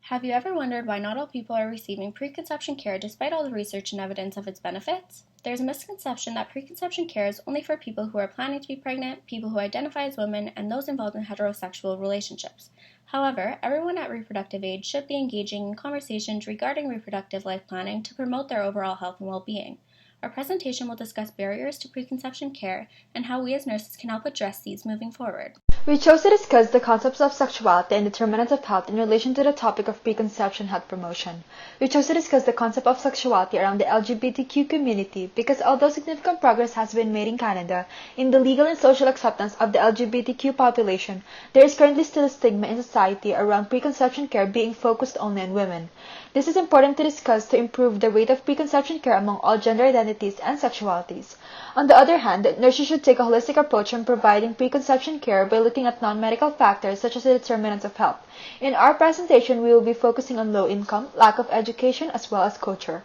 Have you ever wondered why not all people are receiving preconception care despite all the research and evidence of its benefits? There's a misconception that preconception care is only for people who are planning to be pregnant, people who identify as women, and those involved in heterosexual relationships. However, everyone at reproductive age should be engaging in conversations regarding reproductive life planning to promote their overall health and well-being. Our presentation will discuss barriers to preconception care and how we as nurses can help address these moving forward. We chose to discuss the concepts of sexuality and determinants of health in relation to the topic of preconception health promotion. We chose to discuss the concept of sexuality around the LGBTQ community because although significant progress has been made in Canada in the legal and social acceptance of the LGBTQ population, there is currently still a stigma in society around preconception care being focused only on women. This is important to discuss to improve the rate of preconception care among all gender identities and sexualities. On the other hand, nurses should take a holistic approach in providing preconception care by looking at non-medical factors such as the determinants of health. In our presentation, we will be focusing on low income, lack of education, as well as culture.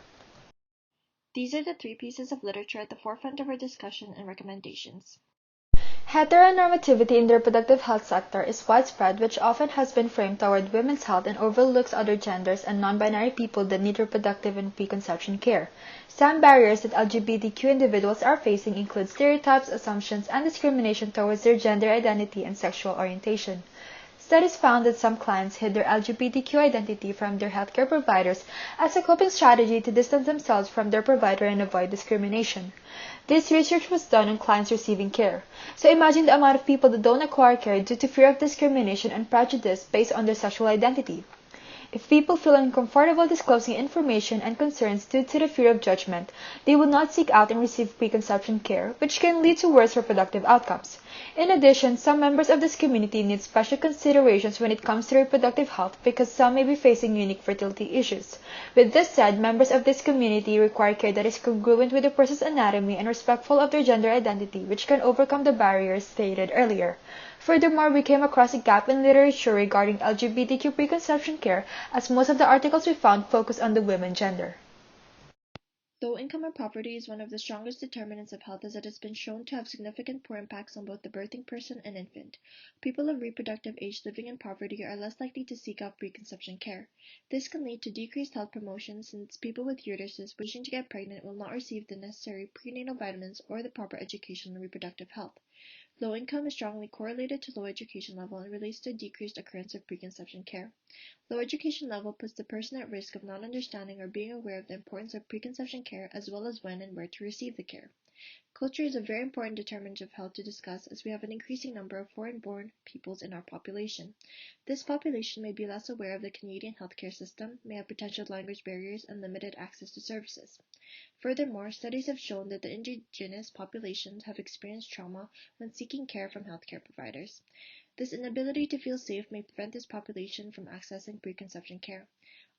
These are the three pieces of literature at the forefront of our discussion and recommendations. Heteronormativity in the reproductive health sector is widespread, which often has been framed toward women's health and overlooks other genders and non-binary people that need reproductive and preconception care. Some barriers that LGBTQ individuals are facing include stereotypes, assumptions, and discrimination towards their gender identity and sexual orientation. Studies found that some clients hid their LGBTQ identity from their healthcare providers as a coping strategy to distance themselves from their provider and avoid discrimination. This research was done on clients receiving care. So imagine the amount of people that don't acquire care due to fear of discrimination and prejudice based on their sexual identity. If people feel uncomfortable disclosing information and concerns due to the fear of judgment, they will not seek out and receive preconception care, which can lead to worse reproductive outcomes. In addition, some members of this community need special considerations when it comes to reproductive health because some may be facing unique fertility issues. With this said, members of this community require care that is congruent with the person's anatomy and respectful of their gender identity, which can overcome the barriers stated earlier. Furthermore, we came across a gap in literature regarding LGBTQ preconception care, as most of the articles we found focus on the women gender. Low income and poverty is one of the strongest determinants of health as it has been shown to have significant poor impacts on both the birthing person and infant. People of reproductive age living in poverty are less likely to seek out preconception care. This can lead to decreased health promotion since people with uteruses wishing to get pregnant will not receive the necessary prenatal vitamins or the proper education on reproductive health. Low income is strongly correlated to low education level and relates to a decreased occurrence of preconception care. Low education level puts the person at risk of not understanding or being aware of the importance of preconception care as well as when and where to receive the care. Culture is a very important determinant of health to discuss as we have an increasing number of foreign-born peoples in our population. This population may be less aware of the Canadian healthcare system, may have potential language barriers, and limited access to services. Furthermore, studies have shown that the indigenous populations have experienced trauma when seeking care from healthcare providers. This inability to feel safe may prevent this population from accessing preconception care.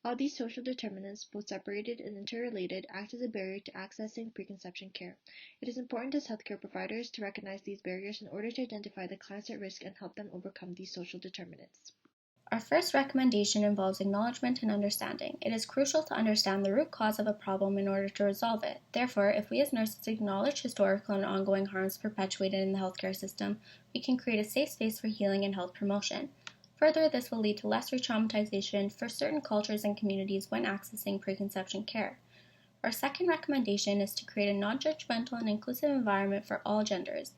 All these social determinants, both separated and interrelated, act as a barrier to accessing preconception care. It is important as healthcare providers to recognize these barriers in order to identify the clients at risk and help them overcome these social determinants. Our first recommendation involves acknowledgement and understanding. It is crucial to understand the root cause of a problem in order to resolve it. Therefore, if we as nurses acknowledge historical and ongoing harms perpetuated in the healthcare system, we can create a safe space for healing and health promotion. Further, this will lead to less re-traumatization for certain cultures and communities when accessing preconception care. Our second recommendation is to create a non-judgmental and inclusive environment for all genders.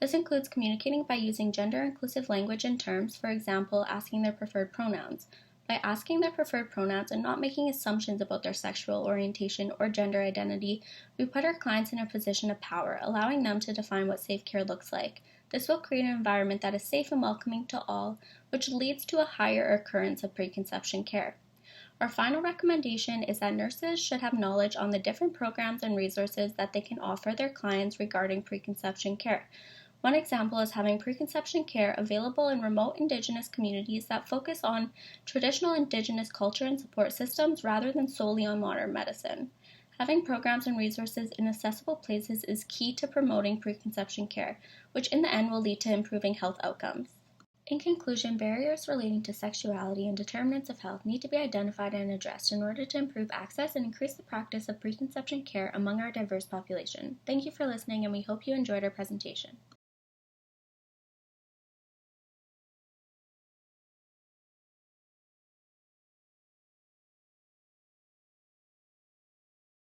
This includes communicating by using gender-inclusive language and terms, for example, asking their preferred pronouns. By asking their preferred pronouns and not making assumptions about their sexual orientation or gender identity, we put our clients in a position of power, allowing them to define what safe care looks like. This will create an environment that is safe and welcoming to all, which leads to a higher occurrence of preconception care. Our final recommendation is that nurses should have knowledge on the different programs and resources that they can offer their clients regarding preconception care. One example is having preconception care available in remote Indigenous communities that focus on traditional Indigenous culture and support systems rather than solely on modern medicine. Having programs and resources in accessible places is key to promoting preconception care, which in the end will lead to improving health outcomes. In conclusion, barriers relating to sexuality and determinants of health need to be identified and addressed in order to improve access and increase the practice of preconception care among our diverse population. Thank you for listening, and we hope you enjoyed our presentation.